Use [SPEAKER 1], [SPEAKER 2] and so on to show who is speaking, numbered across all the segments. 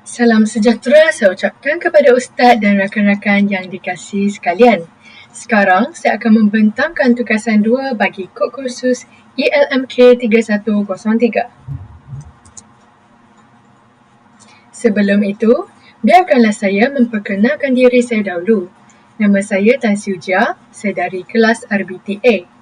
[SPEAKER 1] Salam sejahtera saya ucapkan kepada Ustaz dan rakan-rakan yang dikasihi sekalian. Sekarang saya akan membentangkan tugasan 2 bagi kod kursus ELMK 3103. Sebelum itu, biarkanlah saya memperkenalkan diri saya dahulu. Nama saya Tan Siujia, saya dari kelas RBTA.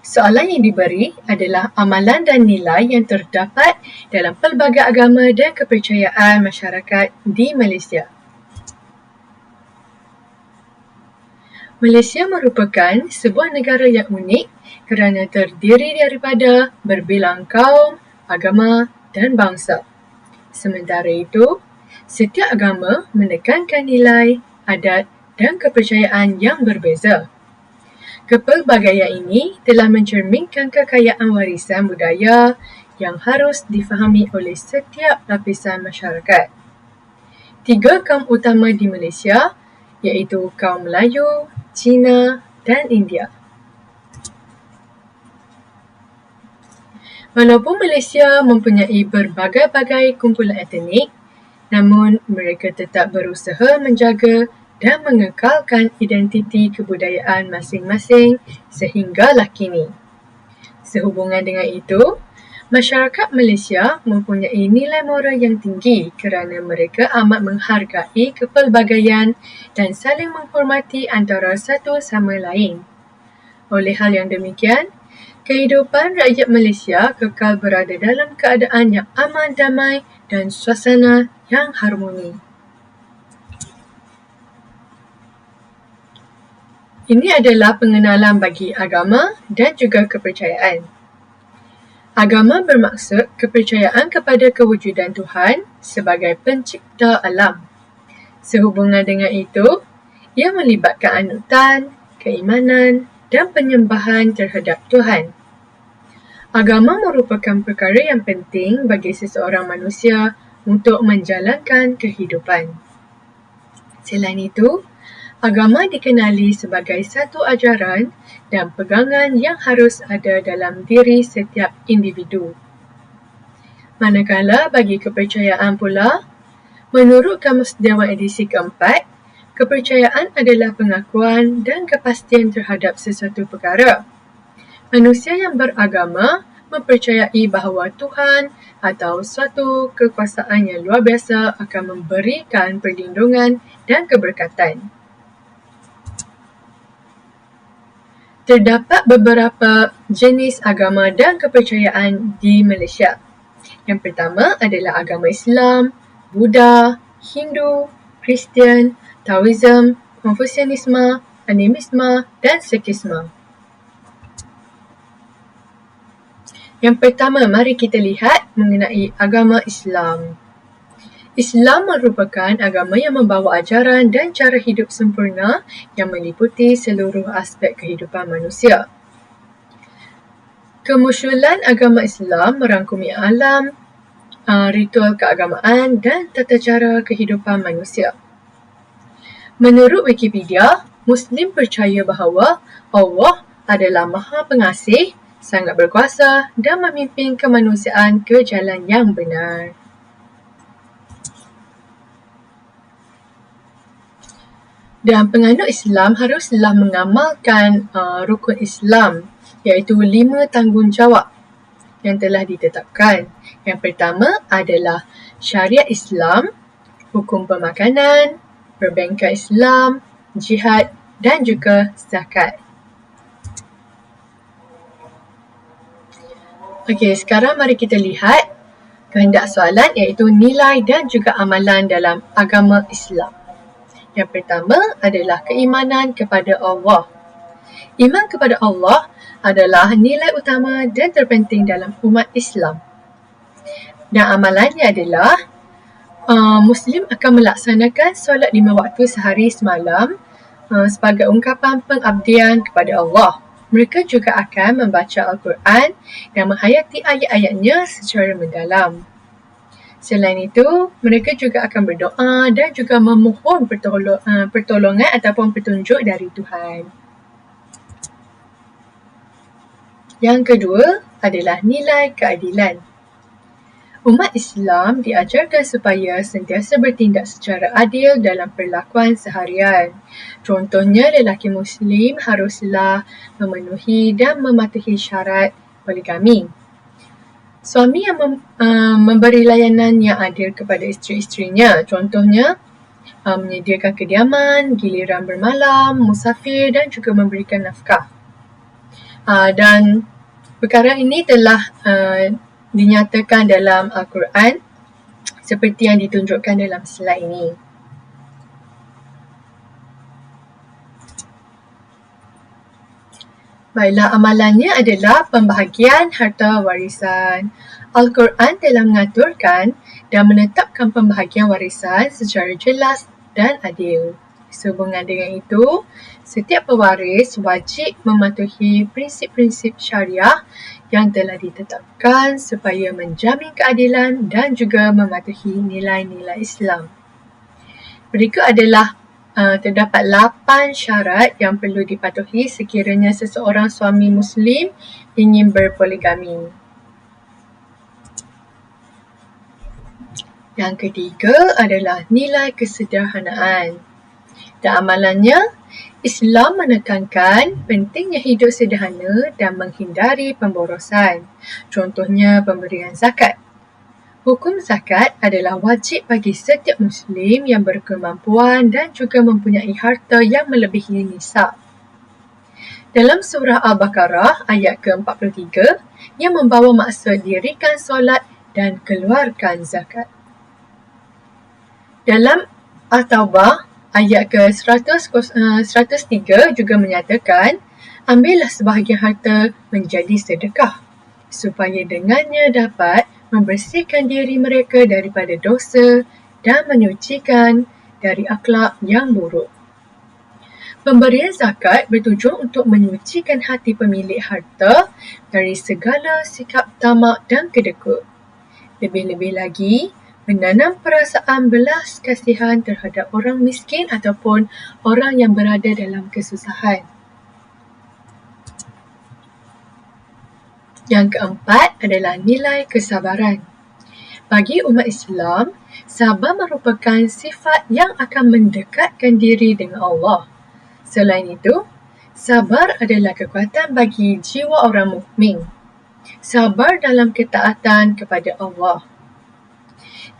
[SPEAKER 1] Soalan yang diberi adalah amalan dan nilai yang terdapat dalam pelbagai agama dan kepercayaan masyarakat di Malaysia. Malaysia merupakan sebuah negara yang unik kerana terdiri daripada berbilang kaum, agama dan bangsa. Sementara itu, setiap agama menekankan nilai, adat dan kepercayaan yang berbeza. Kepelbagaian ini telah mencerminkan kekayaan warisan budaya yang harus difahami oleh setiap lapisan masyarakat. 3 kaum utama di Malaysia iaitu kaum Melayu, Cina dan India. Walaupun Malaysia mempunyai berbagai-bagai kumpulan etnik, namun mereka tetap berusaha menjaga dan mengekalkan identiti kebudayaan masing-masing sehinggalah kini. Sehubungan dengan itu, masyarakat Malaysia mempunyai nilai moral yang tinggi kerana mereka amat menghargai kepelbagaian dan saling menghormati antara satu sama lain. Oleh hal yang demikian, kehidupan rakyat Malaysia kekal berada dalam keadaan yang aman damai dan suasana yang harmoni. Ini adalah pengenalan bagi agama dan juga kepercayaan. Agama bermaksud kepercayaan kepada kewujudan Tuhan sebagai pencipta alam. Sehubungan dengan itu, ia melibatkan anutan, keimanan dan penyembahan terhadap Tuhan. Agama merupakan perkara yang penting bagi seseorang manusia untuk menjalankan kehidupan. Selain itu, agama dikenali sebagai satu ajaran dan pegangan yang harus ada dalam diri setiap individu. Manakala bagi kepercayaan pula, menurut Kamus Dewan edisi keempat, kepercayaan adalah pengakuan dan kepastian terhadap sesuatu perkara. Manusia yang beragama mempercayai bahawa Tuhan atau suatu kekuasaan yang luar biasa akan memberikan perlindungan dan keberkatan. Terdapat beberapa jenis agama dan kepercayaan di Malaysia. Yang pertama adalah agama Islam, Buddha, Hindu, Kristian, Taoism, Konfusianisme, Animisme dan Sikhisme. Yang pertama, mari kita lihat mengenai agama Islam. Islam merupakan agama yang membawa ajaran dan cara hidup sempurna yang meliputi seluruh aspek kehidupan manusia. Kemusyawaratan agama Islam merangkumi alam, ritual keagamaan dan tata cara kehidupan manusia. Menurut Wikipedia, Muslim percaya bahawa Allah adalah Maha Pengasih, sangat berkuasa dan memimpin kemanusiaan ke jalan yang benar. Dan penganut Islam haruslah mengamalkan rukun Islam iaitu 5 tanggungjawab yang telah ditetapkan. Yang pertama adalah syariat Islam, hukum pemakanan, perbankan Islam, jihad dan juga zakat. Okey, sekarang mari kita lihat kehendak soalan iaitu nilai dan juga amalan dalam agama Islam. Yang pertama adalah keimanan kepada Allah. Iman kepada Allah adalah nilai utama dan terpenting dalam umat Islam. Dan amalannya adalah Muslim akan melaksanakan solat 5 waktu sehari semalam sebagai ungkapan pengabdian kepada Allah. Mereka juga akan membaca Al-Quran dan menghayati ayat-ayatnya secara mendalam. Selain itu, mereka juga akan berdoa dan juga memohon pertolongan ataupun petunjuk dari Tuhan. Yang kedua adalah nilai keadilan. Umat Islam diajarkan supaya sentiasa bertindak secara adil dalam perlakuan seharian. Contohnya, lelaki Muslim haruslah memenuhi dan mematuhi syarat poligami. Suami yang memberi layanan yang adil kepada isteri-isterinya. Contohnya, menyediakan kediaman, giliran bermalam, musafir dan juga memberikan nafkah. Dan perkara ini telah dinyatakan dalam Al-Quran seperti yang ditunjukkan dalam slide ini. Baiklah, amalannya adalah pembahagian harta warisan. Al-Quran telah mengaturkan dan menetapkan pembahagian warisan secara jelas dan adil. Sehubungan dengan itu, setiap pewaris wajib mematuhi prinsip-prinsip syariah yang telah ditetapkan supaya menjamin keadilan dan juga mematuhi nilai-nilai Islam. Berikut adalah terdapat 8 syarat yang perlu dipatuhi sekiranya seseorang suami Muslim ingin berpoligami. Yang ketiga adalah nilai kesederhanaan. Dan amalannya, Islam menekankan pentingnya hidup sederhana dan menghindari pemborosan. Contohnya pemberian zakat. Hukum zakat adalah wajib bagi setiap Muslim yang berkemampuan dan juga mempunyai harta yang melebihi nisab. Dalam surah Al-Baqarah ayat ke-43 yang membawa maksud dirikan solat dan keluarkan zakat. Dalam At-Taubah ayat ke-103 juga menyatakan, ambillah sebahagian harta menjadi sedekah supaya dengannya dapat membersihkan diri mereka daripada dosa dan menyucikan dari akhlak yang buruk. Pemberian zakat bertujuan untuk menyucikan hati pemilik harta dari segala sikap tamak dan kedekut. Lebih-lebih lagi, menanam perasaan belas kasihan terhadap orang miskin ataupun orang yang berada dalam kesusahan. Yang keempat adalah nilai kesabaran. Bagi umat Islam, sabar merupakan sifat yang akan mendekatkan diri dengan Allah. Selain itu, sabar adalah kekuatan bagi jiwa orang mukmin. Sabar dalam ketaatan kepada Allah.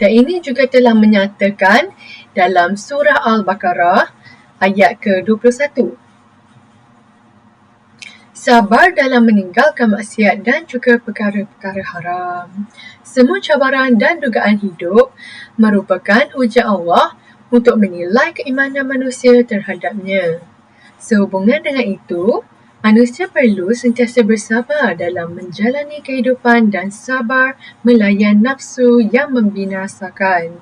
[SPEAKER 1] Dan ini juga telah menyatakan dalam surah Al-Baqarah ayat ke-21. Sabar dalam meninggalkan maksiat dan juga perkara-perkara haram. Semua cabaran dan dugaan hidup merupakan ujian Allah untuk menilai keimanan manusia terhadapnya. Sehubungan dengan itu, manusia perlu sentiasa bersabar dalam menjalani kehidupan dan sabar melayan nafsu yang membinasakan.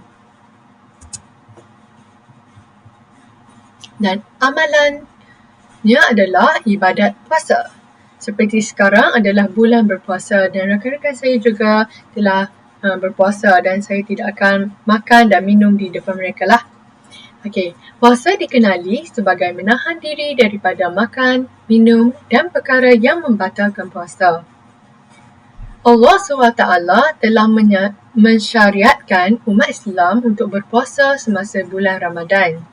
[SPEAKER 1] Dan amalannya adalah ibadat puasa. Seperti sekarang adalah bulan berpuasa dan rakan-rakan saya juga telah berpuasa dan saya tidak akan makan dan minum di depan mereka lah. Okey, puasa dikenali sebagai menahan diri daripada makan, minum dan perkara yang membatalkan puasa. Allah SWT telah mensyariatkan umat Islam untuk berpuasa semasa bulan Ramadan.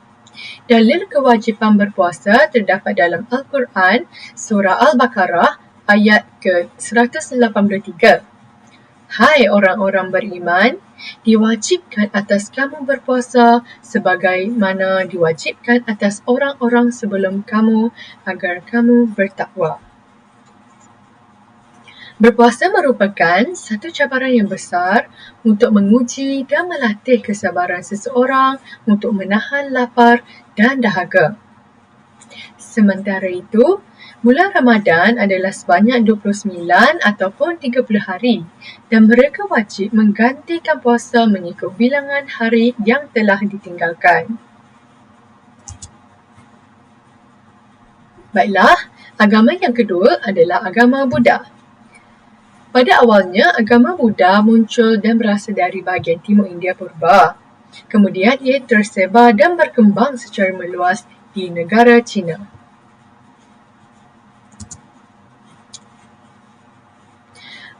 [SPEAKER 1] Dalil kewajipan berpuasa terdapat dalam Al-Quran, surah Al-Baqarah, ayat ke-183. Hai orang-orang beriman, diwajibkan atas kamu berpuasa sebagaimana diwajibkan atas orang-orang sebelum kamu agar kamu bertakwa. Berpuasa merupakan satu cabaran yang besar untuk menguji dan melatih kesabaran seseorang untuk menahan lapar dan dahaga. Sementara itu, bulan Ramadan adalah sebanyak 29 ataupun 30 hari dan mereka wajib menggantikan puasa mengikut bilangan hari yang telah ditinggalkan. Baiklah, agama yang kedua adalah agama Buddha. Pada awalnya, agama Buddha muncul dan berasal dari bahagian timur India purba. Kemudian ia tersebar dan berkembang secara meluas di negara China.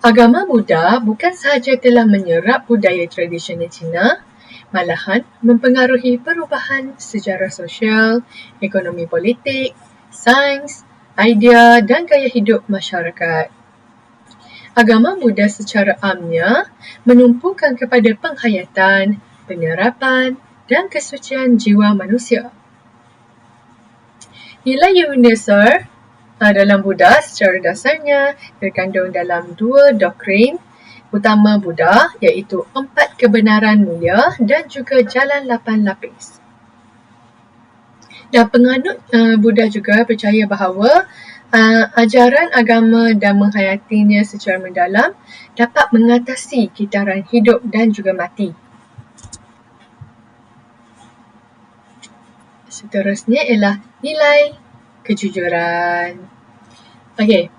[SPEAKER 1] Agama Buddha bukan sahaja telah menyerap budaya tradisional Cina, malahan mempengaruhi perubahan sejarah sosial, ekonomi politik, sains, idea dan gaya hidup masyarakat. Agama Buddha secara amnya menumpukan kepada penghayatan, penyerapan dan kesucian jiwa manusia. Nilai universal dalam Buddha secara dasarnya terkandung dalam dua doktrin utama Buddha, iaitu 4 kebenaran mulia dan juga jalan 8 lapis. Dan penganut Buddha juga percaya bahawa ajaran agama dan menghayatinya secara mendalam dapat mengatasi kitaran hidup dan juga mati. Seterusnya ialah nilai kejujuran. Okey,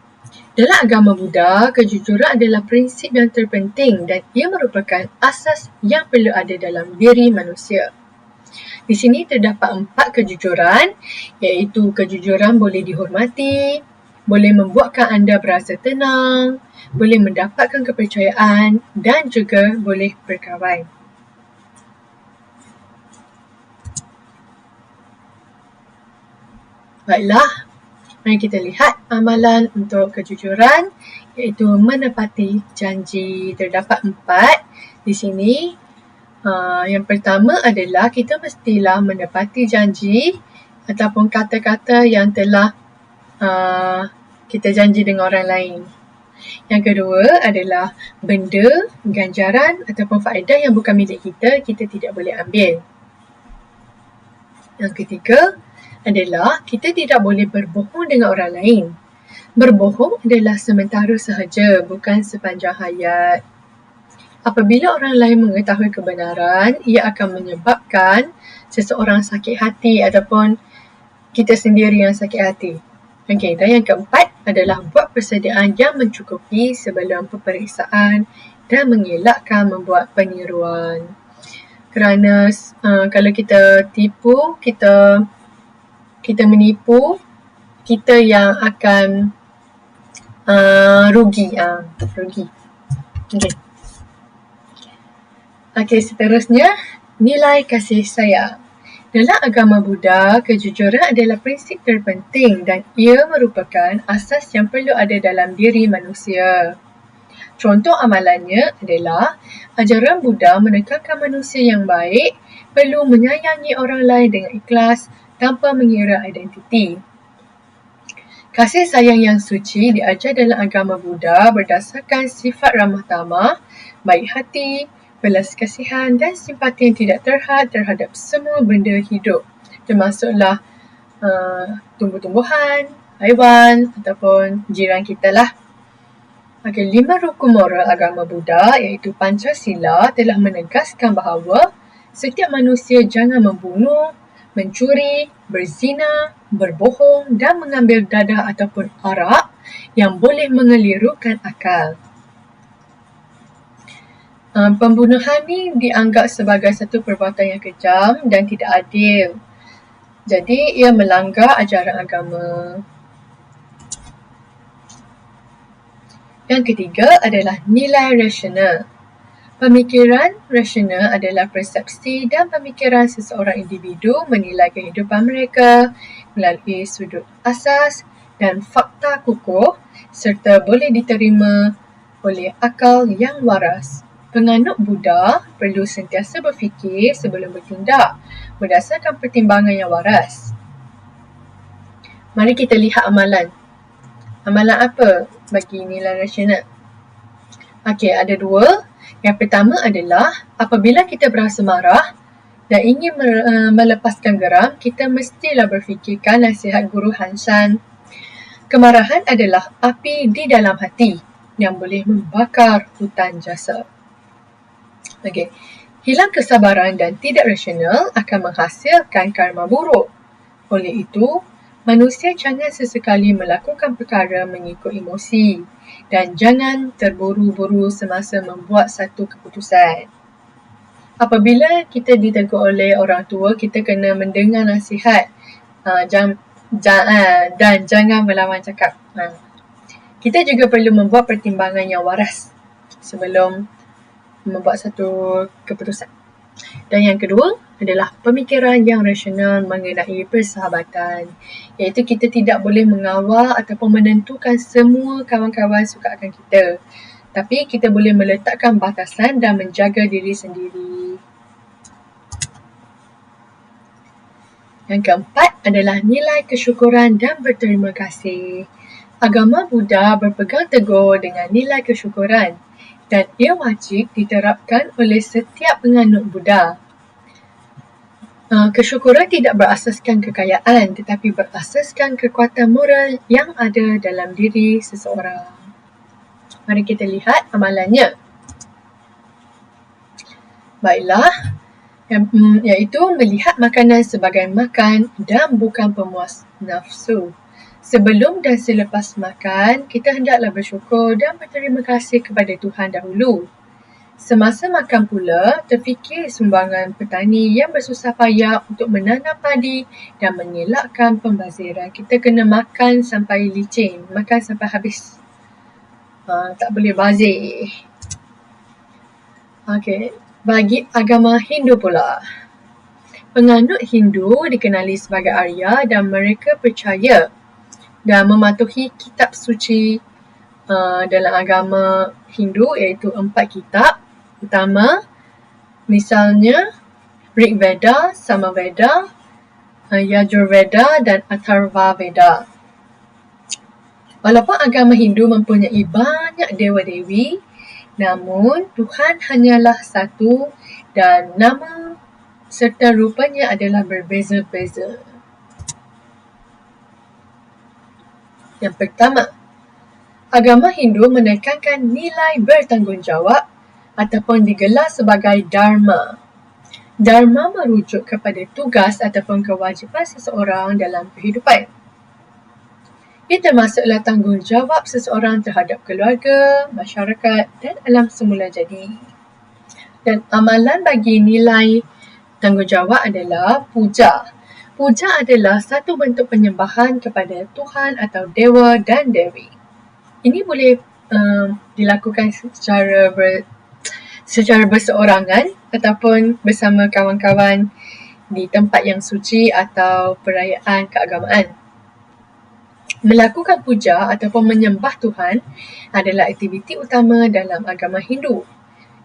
[SPEAKER 1] dalam agama Buddha, kejujuran adalah prinsip yang terpenting dan ia merupakan asas yang perlu ada dalam diri manusia. Di sini terdapat 4 kejujuran, iaitu kejujuran boleh dihormati, boleh membuatkan anda berasa tenang, boleh mendapatkan kepercayaan dan juga boleh berkawan. Baiklah, mari kita lihat amalan untuk kejujuran, iaitu menepati janji. Terdapat 4 di sini. Yang pertama adalah kita mestilah menepati janji ataupun kata-kata yang telah kita janji dengan orang lain. Yang kedua adalah benda, ganjaran ataupun faedah yang bukan milik kita, kita tidak boleh ambil. Yang ketiga adalah kita tidak boleh berbohong dengan orang lain. Berbohong adalah sementara sahaja, bukan sepanjang hayat. Apabila orang lain mengetahui kebenaran, ia akan menyebabkan seseorang sakit hati ataupun kita sendiri yang sakit hati. Okey, dan yang keempat adalah buat persediaan yang mencukupi sebelum peperiksaan dan mengelakkan membuat peniruan. Kerana kalau kita tipu, kita menipu, kita yang akan rugi. Okey, seterusnya nilai kasih sayang. Dalam agama Buddha, kejujuran adalah prinsip terpenting dan ia merupakan asas yang perlu ada dalam diri manusia. Contoh amalannya adalah ajaran Buddha menekankan manusia yang baik perlu menyayangi orang lain dengan ikhlas tanpa mengira identiti. Kasih sayang yang suci diajar dalam agama Buddha berdasarkan sifat ramah tamah, baik hati, belas kasihan dan simpati yang tidak terhad terhadap semua benda hidup, termasuklah tumbuh-tumbuhan, haiwan ataupun jiran kita lah. Okey, 5 rukun moral agama Buddha iaitu Pancasila telah menegaskan bahawa setiap manusia jangan membunuh, mencuri, berzina, berbohong dan mengambil dadah ataupun arak yang boleh mengelirukan akal. Pembunuhan ni dianggap sebagai satu perbuatan yang kejam dan tidak adil. Jadi ia melanggar ajaran agama. Yang ketiga adalah nilai rasional. Pemikiran rasional adalah persepsi dan pemikiran seseorang individu menilai kehidupan mereka melalui sudut asas dan fakta kukuh serta boleh diterima oleh akal yang waras. Penganut Buddha perlu sentiasa berfikir sebelum bertindak berdasarkan pertimbangan yang waras. Mari kita lihat amalan. Amalan apa bagi nilai rasional? Okey, ada 2. Yang pertama adalah apabila kita berasa marah dan ingin melepaskan geram, kita mestilah berfikirkan nasihat Guru Hanshan. Kemarahan adalah api di dalam hati yang boleh membakar hutan jasa. Okey, hilang kesabaran dan tidak rasional akan menghasilkan karma buruk. Oleh itu, manusia jangan sesekali melakukan perkara mengikut emosi dan jangan terburu-buru semasa membuat satu keputusan. Apabila kita ditegur oleh orang tua, kita kena mendengar nasihat dan jangan melawan cakap. Kita juga perlu membuat pertimbangan yang waras sebelum membuat satu keputusan. Dan yang kedua adalah pemikiran yang rasional mengenai persahabatan, iaitu kita tidak boleh mengawal ataupun menentukan semua kawan-kawan suka akan kita, tapi kita boleh meletakkan batasan dan menjaga diri sendiri. Yang keempat adalah nilai kesyukuran dan berterima kasih. Agama Buddha berpegang teguh dengan nilai kesyukuran dan ia wajib diterapkan oleh setiap penganut Buddha. Kesyukuran tidak berasaskan kekayaan tetapi berasaskan kekuatan moral yang ada dalam diri seseorang. Mari kita lihat amalannya. Baiklah, iaitu melihat makanan sebagai makan dan bukan pemuas nafsu. Sebelum dan selepas makan, kita hendaklah bersyukur dan berterima kasih kepada Tuhan dahulu. Semasa makan pula, terfikir sumbangan petani yang bersusah payah untuk menanam padi dan mengelakkan pembaziran. Kita kena makan sampai licin, makan sampai habis. Tak boleh bazir. Okey, bagi agama Hindu pula. Penganut Hindu dikenali sebagai Arya dan mereka percaya dan mematuhi kitab suci dalam agama Hindu, iaitu 4 kitab utama, misalnya Rig Veda, Samaveda, Yajurveda dan Atharva Veda. Walaupun agama Hindu mempunyai banyak dewa-dewi, namun Tuhan hanyalah satu dan nama serta rupanya adalah berbeza-beza. Yang pertama, agama Hindu menekankan nilai bertanggungjawab ataupun digelar sebagai Dharma. Dharma merujuk kepada tugas ataupun kewajipan seseorang dalam kehidupan. Ia termasuklah tanggungjawab seseorang terhadap keluarga, masyarakat dan alam semula jadi. Dan amalan bagi nilai tanggungjawab adalah puja. Puja adalah satu bentuk penyembahan kepada Tuhan atau dewa dan dewi. Ini boleh dilakukan secara berseorangan ataupun bersama kawan-kawan di tempat yang suci atau perayaan keagamaan. Melakukan puja ataupun menyembah Tuhan adalah aktiviti utama dalam agama Hindu.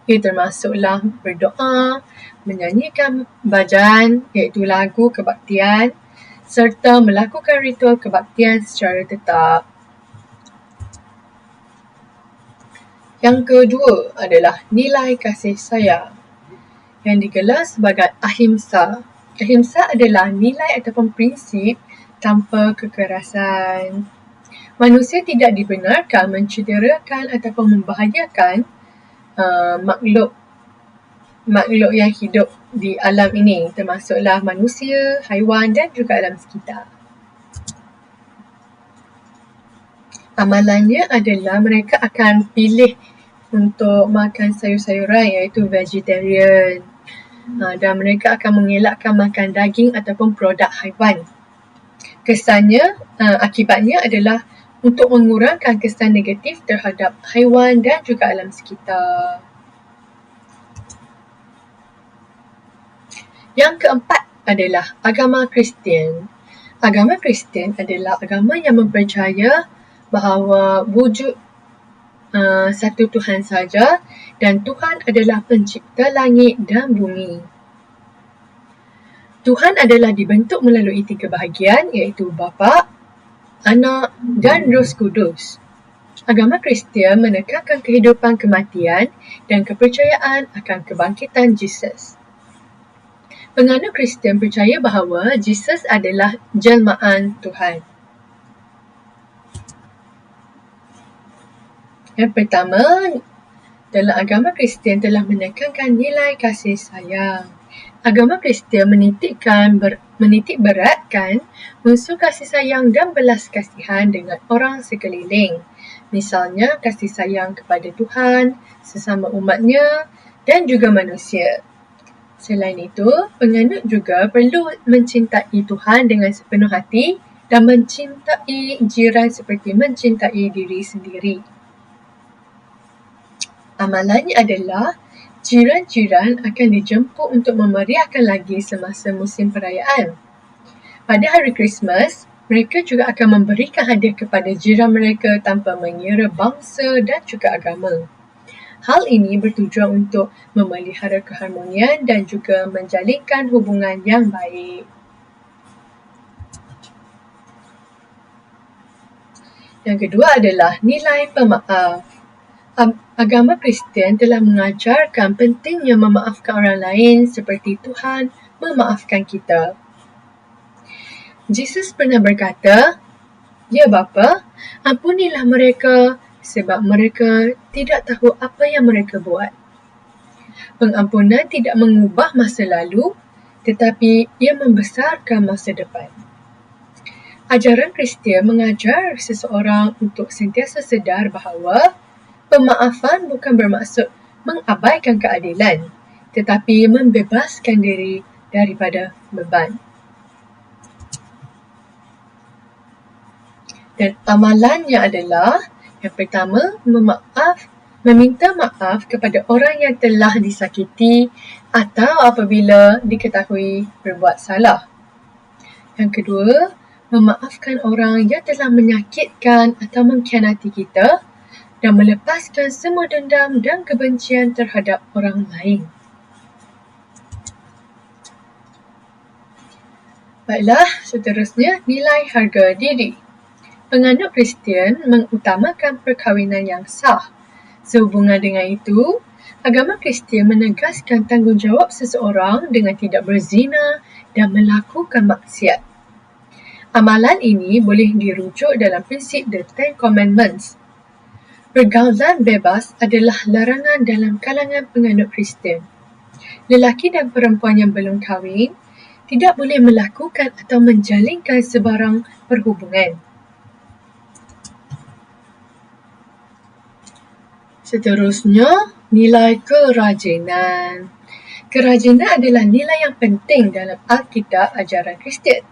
[SPEAKER 1] Ia termasuklah berdoa, menyanyikan bhajan iaitu lagu kebaktian serta melakukan ritual kebaktian secara tetap. Yang kedua adalah nilai kasih sayang yang digelar sebagai ahimsa. Ahimsa adalah nilai ataupun prinsip tanpa kekerasan. Manusia tidak dibenarkan mencederakan ataupun membahayakan makhluk yang hidup di alam ini, termasuklah manusia, haiwan dan juga alam sekitar. Amalannya adalah mereka akan pilih untuk makan sayur-sayuran iaitu vegetarian, dan mereka akan mengelakkan makan daging ataupun produk haiwan. Kesannya, akibatnya adalah untuk mengurangkan kesan negatif terhadap haiwan dan juga alam sekitar. Yang keempat adalah agama Kristian. Agama Kristian adalah agama yang mempercaya bahawa wujud satu Tuhan saja dan Tuhan adalah pencipta langit dan bumi. Tuhan adalah dibentuk melalui 3 bahagian iaitu Bapa, Anak dan Roh Kudus. Agama Kristian menekankan kehidupan kematian dan kepercayaan akan kebangkitan Yesus. Penganut Kristian percaya bahawa Yesus adalah jelmaan Tuhan. Yang pertama, dalam agama Kristian telah menekankan nilai kasih sayang. Agama Kristian menitik beratkan unsur kasih sayang dan belas kasihan dengan orang sekeliling. Misalnya, kasih sayang kepada Tuhan, sesama umatnya dan juga manusia. Selain itu, penganut juga perlu mencintai Tuhan dengan sepenuh hati dan mencintai jiran seperti mencintai diri sendiri. Amalannya adalah jiran-jiran akan dijemput untuk memeriahkan lagi semasa musim perayaan. Pada hari Krismas, mereka juga akan memberikan hadiah kepada jiran mereka tanpa mengira bangsa dan juga agama. Hal ini bertujuan untuk memelihara keharmonian dan juga menjalinkan hubungan yang baik. Yang kedua adalah nilai pemaaf. Agama Kristian telah mengajarkan pentingnya memaafkan orang lain seperti Tuhan memaafkan kita. Yesus pernah berkata, "Ya Bapa, ampunilah mereka sebab mereka tidak tahu apa yang mereka buat." Pengampunan tidak mengubah masa lalu, tetapi ia membesarkan masa depan. Ajaran Kristian mengajar seseorang untuk sentiasa sedar bahawa pemaafan bukan bermaksud mengabaikan keadilan, tetapi membebaskan diri daripada beban. Dan amalannya adalah yang pertama, meminta maaf kepada orang yang telah disakiti atau apabila diketahui berbuat salah. Yang kedua, memaafkan orang yang telah menyakitkan atau mengkhianati kita dan melepaskan semua dendam dan kebencian terhadap orang lain. Baiklah, seterusnya nilai harga diri. Penganut Kristian mengutamakan perkahwinan yang sah. Sehubungan dengan itu, agama Kristian menegaskan tanggungjawab seseorang dengan tidak berzina dan melakukan maksiat. Amalan ini boleh dirujuk dalam prinsip The Ten Commandments. Pergaulan bebas adalah larangan dalam kalangan penganut Kristian. Lelaki dan perempuan yang belum kahwin tidak boleh melakukan atau menjalinkan sebarang perhubungan. Seterusnya, nilai kerajinan. Kerajinan adalah nilai yang penting dalam Alkitab ajaran Kristian.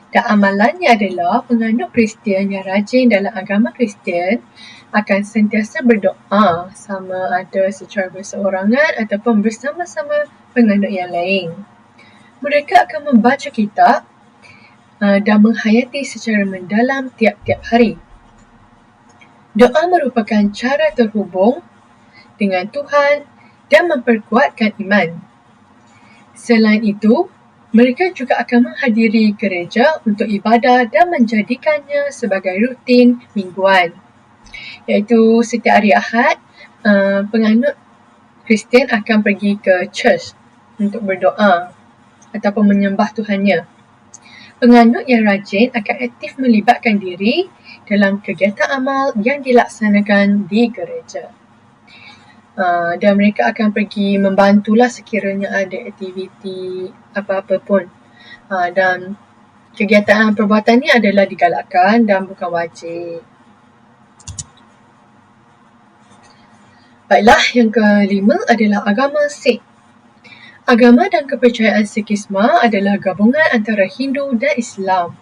[SPEAKER 1] Dan amalannya adalah penganut Kristian yang rajin dalam agama Kristian akan sentiasa berdoa sama ada secara berseorangan ataupun bersama-sama penganut yang lain. Mereka akan membaca kitab dan menghayati secara mendalam tiap-tiap hari. Doa merupakan cara terhubung dengan Tuhan dan memperkuatkan iman. Selain itu, mereka juga akan menghadiri gereja untuk ibadah dan menjadikannya sebagai rutin mingguan. Iaitu setiap hari Ahad, penganut Kristian akan pergi ke church untuk berdoa ataupun menyembah Tuhannya. Penganut yang rajin akan aktif melibatkan diri dalam kegiatan amal yang dilaksanakan di gereja. Dan mereka akan pergi membantulah sekiranya ada aktiviti apa-apa pun. Dan kegiatan perbuatan ini adalah digalakkan dan bukan wajib. Baiklah, yang kelima adalah agama Sikh. Agama dan kepercayaan Sikhisme adalah gabungan antara Hindu dan Islam.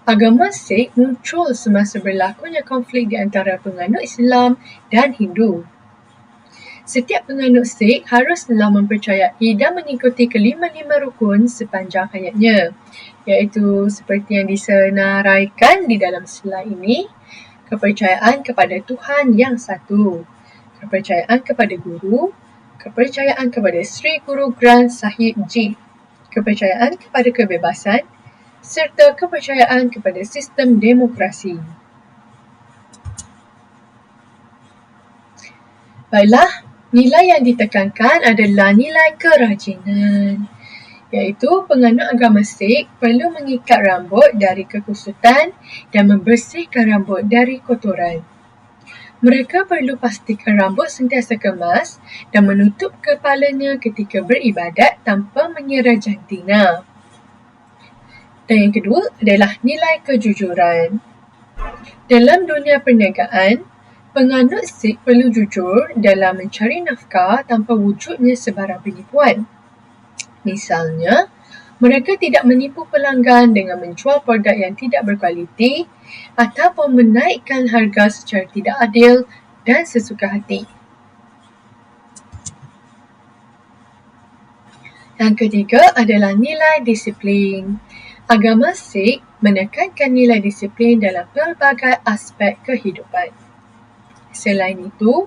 [SPEAKER 1] Agama Sikh muncul semasa berlakunya konflik di antara penganut Islam dan Hindu. Setiap penganut Sikh haruslah mempercayai dan mengikuti kelima-lima rukun sepanjang hayatnya, iaitu seperti yang disenaraikan di dalam slide ini: kepercayaan kepada Tuhan yang satu, kepercayaan kepada guru, kepercayaan kepada Sri Guru Granth Sahib Ji, kepercayaan kepada kebebasan, serta kepercayaan kepada sistem demokrasi. Baiklah, nilai yang ditekankan adalah nilai kerajinan, iaitu penganut agama Sikh perlu mengikat rambut dari kekusutan dan membersihkan rambut dari kotoran. Mereka perlu pastikan rambut sentiasa kemas dan menutup kepalanya ketika beribadat tanpa mengira jantina. Dan yang kedua adalah nilai kejujuran. Dalam dunia perniagaan, penganut Sikh perlu jujur dalam mencari nafkah tanpa wujudnya sebarang penipuan. Misalnya, Mereka tidak menipu pelanggan dengan menjual produk yang tidak berkualiti ataupun menaikkan harga secara tidak adil dan sesuka hati. Yang ketiga adalah nilai disiplin. Agama Sikh menekankan nilai disiplin dalam pelbagai aspek kehidupan. Selain itu,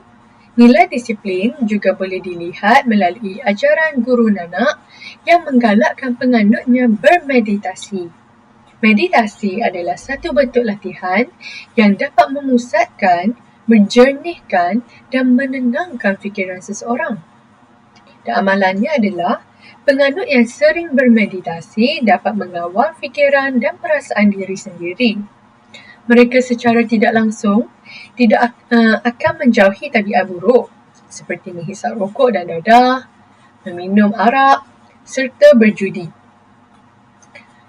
[SPEAKER 1] nilai disiplin juga boleh dilihat melalui ajaran Guru Nanak yang menggalakkan penganutnya bermeditasi. Meditasi adalah satu bentuk latihan yang dapat memusatkan, menjernihkan dan menenangkan fikiran seseorang. Dan amalannya adalah penganut yang sering bermeditasi dapat mengawal fikiran dan perasaan diri sendiri. Mereka secara tidak langsung tidak akan menjauhi tabiat buruk seperti menghisap rokok dan dadah, meminum arak serta berjudi.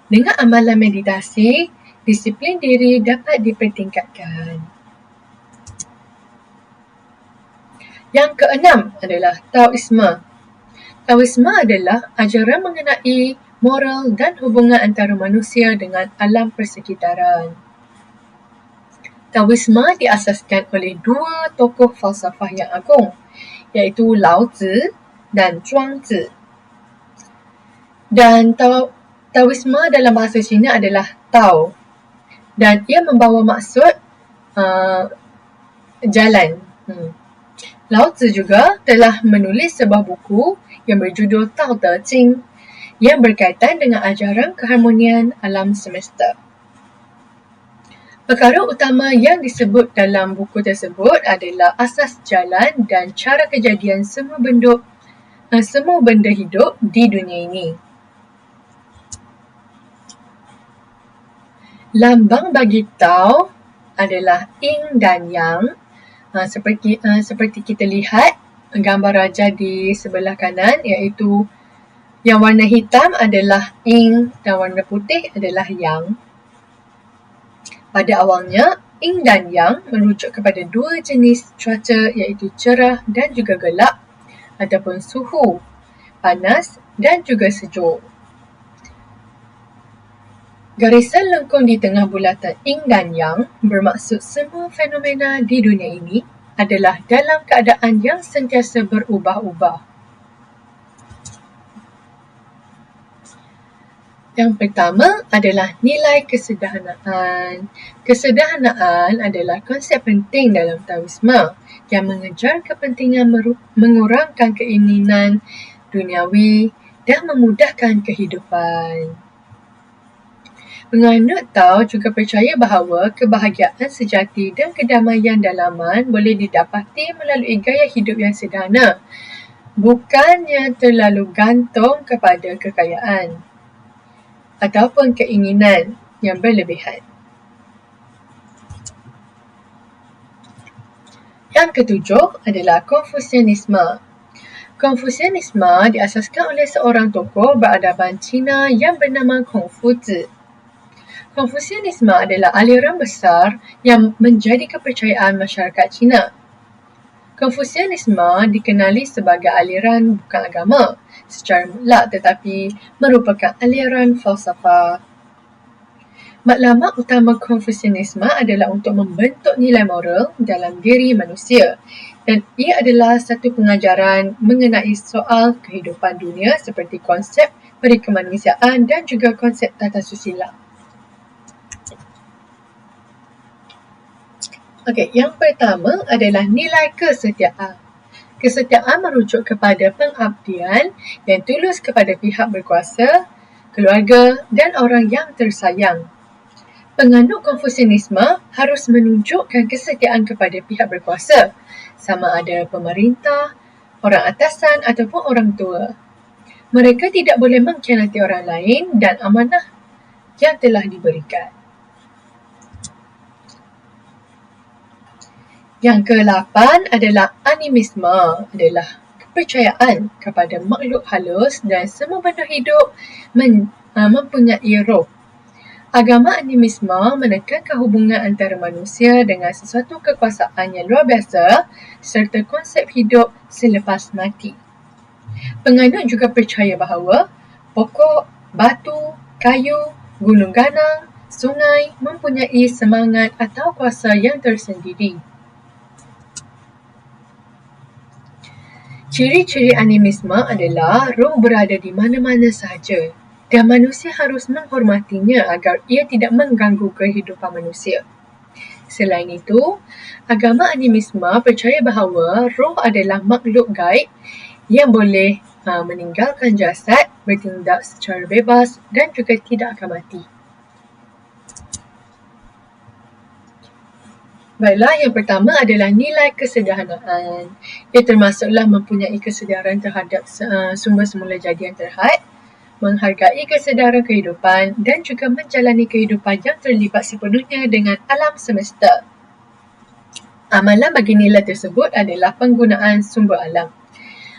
[SPEAKER 1] Dengan amalan meditasi, disiplin diri dapat dipertingkatkan. Yang keenam adalah Taoisme. Taoisme adalah ajaran mengenai moral dan hubungan antara manusia dengan alam persekitaran. Taoisme diasaskan oleh dua tokoh falsafah yang agung, iaitu Lao Tzu dan Zhuangzi. Dan Taoisme dalam bahasa Cina adalah Tao, dan ia membawa maksud jalan. Lao Tzu juga telah menulis sebuah buku yang berjudul Tao Te Ching yang berkaitan dengan ajaran keharmonian alam semesta. Perkara utama yang disebut dalam buku tersebut adalah asas jalan dan cara kejadian semua benda hidup di dunia ini. Lambang bagi Tao adalah Yin dan Yang. Seperti kita lihat gambar raja di sebelah kanan, iaitu yang warna hitam adalah Yin dan warna putih adalah Yang. Pada awalnya, Yin dan Yang merujuk kepada dua jenis cuaca, iaitu cerah dan juga gelap, ataupun suhu, panas dan juga sejuk. Garisan lengkung di tengah bulatan Yin dan Yang bermaksud semua fenomena di dunia ini adalah dalam keadaan yang sentiasa berubah-ubah. Yang pertama adalah nilai kesederhanaan. Kesederhanaan adalah konsep penting dalam Taoisme yang mengejar kepentingan mengurangkan keinginan duniawi dan memudahkan kehidupan. Penganut Tao juga percaya bahawa kebahagiaan sejati dan kedamaian dalaman boleh didapati melalui gaya hidup yang sederhana, bukannya terlalu gantung kepada kekayaan ataupun keinginan yang berlebihan. Yang ketujuh adalah Konfusianisme. Konfusianisme diasaskan oleh seorang tokoh beradaban Cina yang bernama Kongfuzi. Konfusianisme adalah aliran besar yang menjadi kepercayaan masyarakat Cina. Konfusianisme dikenali sebagai aliran bukan agama secara mutlak, tetapi merupakan aliran falsafah. Matlamat utama Konfusianisme adalah untuk membentuk nilai moral dalam diri manusia, dan ia adalah satu pengajaran mengenai soal kehidupan dunia seperti konsep perikemanusiaan dan juga konsep tata susila. Yang pertama adalah nilai kesetiaan. Kesetiaan merujuk kepada pengabdian yang tulus kepada pihak berkuasa, keluarga dan orang yang tersayang. Penganut Konfusianisme harus menunjukkan kesetiaan kepada pihak berkuasa, sama ada pemerintah, orang atasan ataupun orang tua. Mereka tidak boleh mengkhianati orang lain dan amanah yang telah diberikan. Yang ke-8 adalah animisme, adalah kepercayaan kepada makhluk halus dan semua benda hidup mempunyai roh. Agama animisme menekankan hubungan antara manusia dengan sesuatu kekuasaan yang luar biasa serta konsep hidup selepas mati. Penganut juga percaya bahawa pokok batu, kayu, gunung ganang, sungai mempunyai semangat atau kuasa yang tersendiri. Ciri-ciri animisme adalah roh berada di mana-mana sahaja dan manusia harus menghormatinya agar ia tidak mengganggu kehidupan manusia. Selain itu, agama animisme percaya bahawa roh adalah makhluk gaib yang boleh meninggalkan jasad, bertindak secara bebas dan juga tidak akan mati. Baiklah, yang pertama adalah nilai kesederhanaan. Ia termasuklah mempunyai kesedaran terhadap sumber semula jadi yang terhad, menghargai kesedaran kehidupan dan juga menjalani kehidupan yang terlibat sepenuhnya dengan alam semesta. Amalan bagi nilai tersebut adalah penggunaan sumber alam.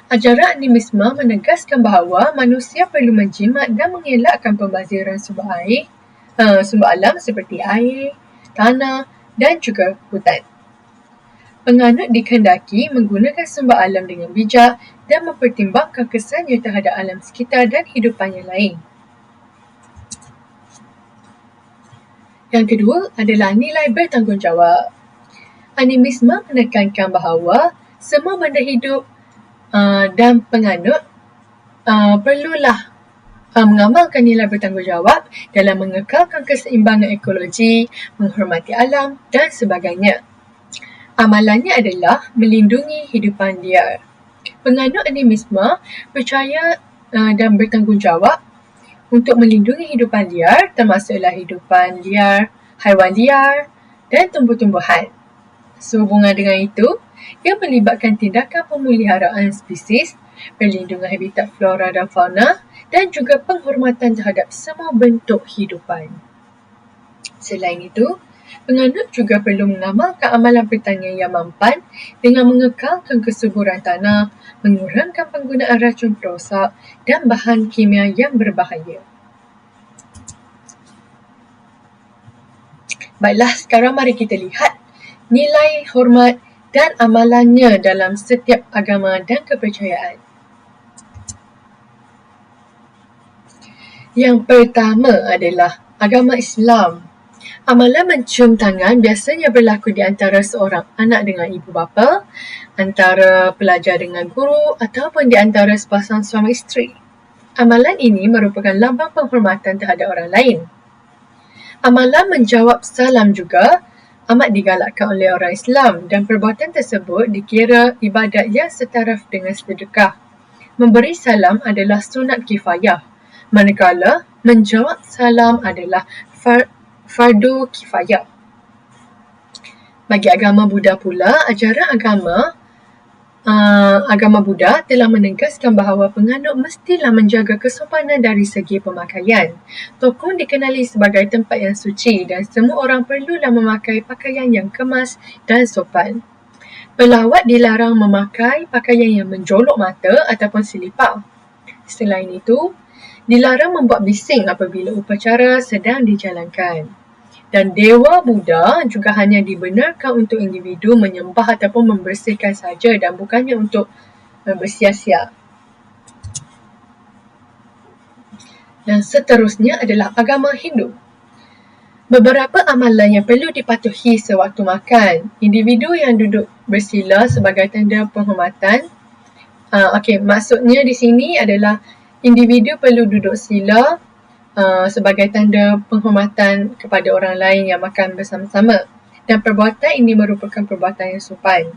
[SPEAKER 1] Ajaran animisme menegaskan bahawa manusia perlu menjimat dan mengelakkan pembaziran sumber alam seperti air, tanah dan juga hutan. Penganut dikehendaki menggunakan sumber alam dengan bijak dan mempertimbangkan kesannya terhadap alam sekitar dan hidupan yang lain. Yang kedua adalah nilai bertanggungjawab. Animisme menekankan bahawa semua benda hidup dan penganut perlulah mengamalkan nilai bertanggungjawab dalam mengekalkan keseimbangan ekologi, menghormati alam dan sebagainya. Amalannya adalah melindungi hidupan liar. Penganut animisme percaya dan bertanggungjawab untuk melindungi hidupan liar, termasuklah hidupan liar, haiwan liar dan tumbuh-tumbuhan. Sehubungan dengan itu, ia melibatkan tindakan pemeliharaan spesies, perlindungan habitat flora dan fauna dan juga penghormatan terhadap semua bentuk hidupan. Selain itu, penganut juga perlu mengamalkan amalan pertanian yang mampan dengan mengekalkan kesuburan tanah, mengurangkan penggunaan racun perosak dan bahan kimia yang berbahaya. Baiklah, sekarang mari kita lihat nilai hormat dan amalannya dalam setiap agama dan kepercayaan. Yang pertama adalah agama Islam. Amalan mencium tangan biasanya berlaku di antara seorang anak dengan ibu bapa, antara pelajar dengan guru ataupun di antara sepasang suami isteri. Amalan ini merupakan lambang penghormatan terhadap orang lain. Amalan menjawab salam juga amat digalakkan oleh orang Islam dan perbuatan tersebut dikira ibadat yang setaraf dengan sedekah. Memberi salam adalah sunat kifayah, manakala menjawab salam adalah fardu kifayah. Bagi agama Buddha pula, ajaran agama Buddha telah menegaskan bahawa penganut mestilah menjaga kesopanan dari segi pemakaian. Tokong dikenali sebagai tempat yang suci dan semua orang perlulah memakai pakaian yang kemas dan sopan. Pelawat dilarang memakai pakaian yang menjolok mata ataupun selipar. Selain itu, dilarang membuat bising apabila upacara sedang dijalankan. Dan Dewa Buddha juga hanya dibenarkan untuk individu menyembah ataupun membersihkan saja dan bukannya untuk bersia-sia. Dan seterusnya adalah agama Hindu. Beberapa amalan yang perlu dipatuhi sewaktu makan. Individu yang duduk bersila sebagai tanda penghormatan. Maksudnya di sini adalah individu perlu duduk sila sebagai tanda penghormatan kepada orang lain yang makan bersama-sama. Dan perbuatan ini merupakan perbuatan yang sopan.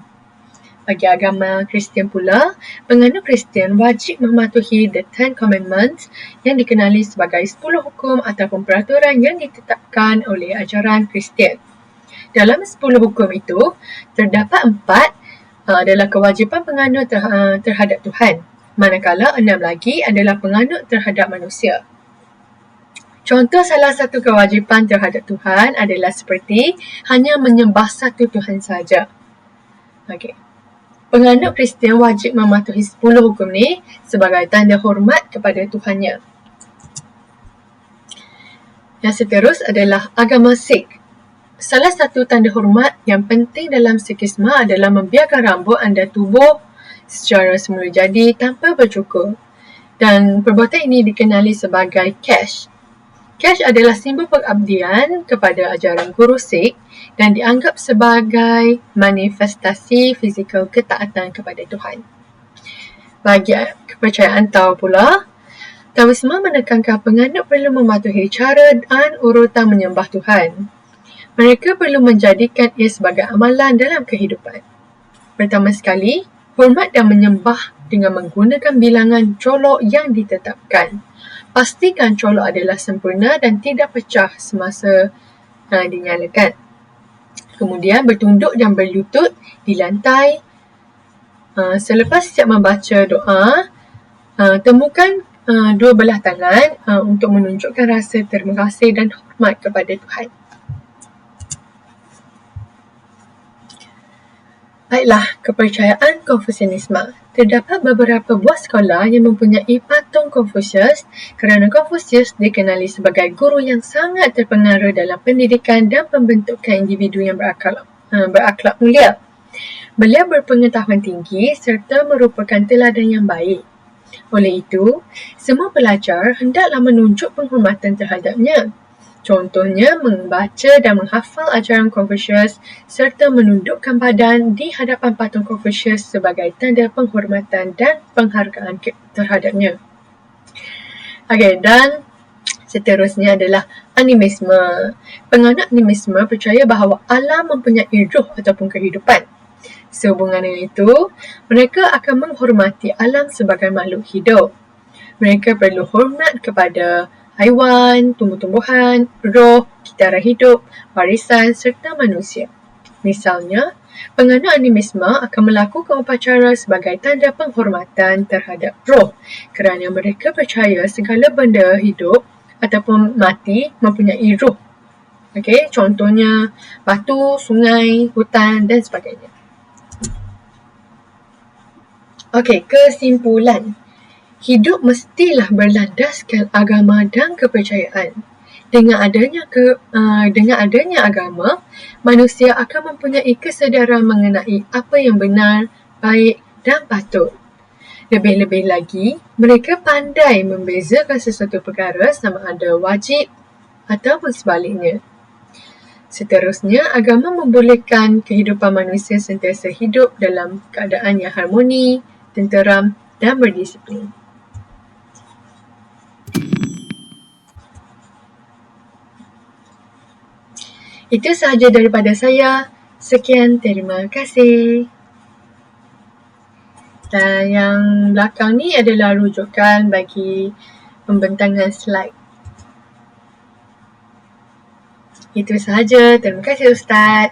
[SPEAKER 1] Bagi agama Kristian pula, penganut Kristian wajib mematuhi the 10 Commandments yang dikenali sebagai 10 hukum ataupun peraturan yang ditetapkan oleh ajaran Kristian. Dalam 10 hukum itu, terdapat 4 adalah kewajipan penganut terhadap Tuhan, manakala 6 lagi adalah penganut terhadap manusia. Contoh salah satu kewajipan terhadap Tuhan adalah seperti hanya menyembah satu Tuhan sahaja. Penganut Kristian wajib mematuhi 10 hukum ni sebagai tanda hormat kepada Tuhannya. Yang seterus adalah agama Sikh. Salah satu tanda hormat yang penting dalam Sikhisme adalah membiarkan rambut anda tumbuh secara semula jadi tanpa bercukur. Dan perbuatan ini dikenali sebagai cash. Cash adalah simbol pengabdian kepada ajaran guru Sikh dan dianggap sebagai manifestasi fizikal ketaatan kepada Tuhan. Bagi kepercayaan Tao pula, Taoisme menekankan penganut perlu mematuhi cara dan urutan menyembah Tuhan. Mereka perlu menjadikan ia sebagai amalan dalam kehidupan. Pertama sekali, hormat dan menyembah dengan menggunakan bilangan colok yang ditetapkan. Pastikan colok adalah sempurna dan tidak pecah semasa dinyalakan. Kemudian bertunduk dan berlutut di lantai. Selepas siap membaca doa, temukan dua belah tangan untuk menunjukkan rasa terima kasih dan hormat kepada Tuhan. Baiklah, kepercayaan Konfusianisme. Terdapat beberapa buah sekolah yang mempunyai patung Konfusius kerana Konfusius dikenali sebagai guru yang sangat terpengaruh dalam pendidikan dan pembentukan individu yang berakhlak mulia. Beliau berpengetahuan tinggi serta merupakan teladan yang baik. Oleh itu, semua pelajar hendaklah menunjuk penghormatan terhadapnya. Contohnya, membaca dan menghafal ajaran Konfusius serta menundukkan badan di hadapan patung Konfusius sebagai tanda penghormatan dan penghargaan terhadapnya. Okey, dan seterusnya adalah animisme. Penganut animisme percaya bahawa alam mempunyai ruh ataupun kehidupan. Sehubungan dengan itu, mereka akan menghormati alam sebagai makhluk hidup. Mereka perlu hormat kepada haiwan, tumbuh-tumbuhan, roh, kitara hidup, warisan serta manusia. Misalnya, penganut animisme akan melakukan upacara sebagai tanda penghormatan terhadap roh kerana mereka percaya segala benda hidup ataupun mati mempunyai roh. Okey, contohnya batu, sungai, hutan dan sebagainya. Okey, kesimpulan. Hidup mestilah berlandaskan agama dan kepercayaan. Dengan adanya agama, manusia akan mempunyai kesedaran mengenai apa yang benar, baik dan patut. Lebih-lebih lagi, mereka pandai membezakan sesuatu perkara sama ada wajib ataupun sebaliknya. Seterusnya, agama membolehkan kehidupan manusia sentiasa hidup dalam keadaan yang harmoni, tenteram dan berdisiplin. Itu sahaja daripada saya. Sekian, terima kasih. Dan yang belakang ni adalah rujukan bagi pembentangan slide. Itu sahaja. Terima kasih Ustaz.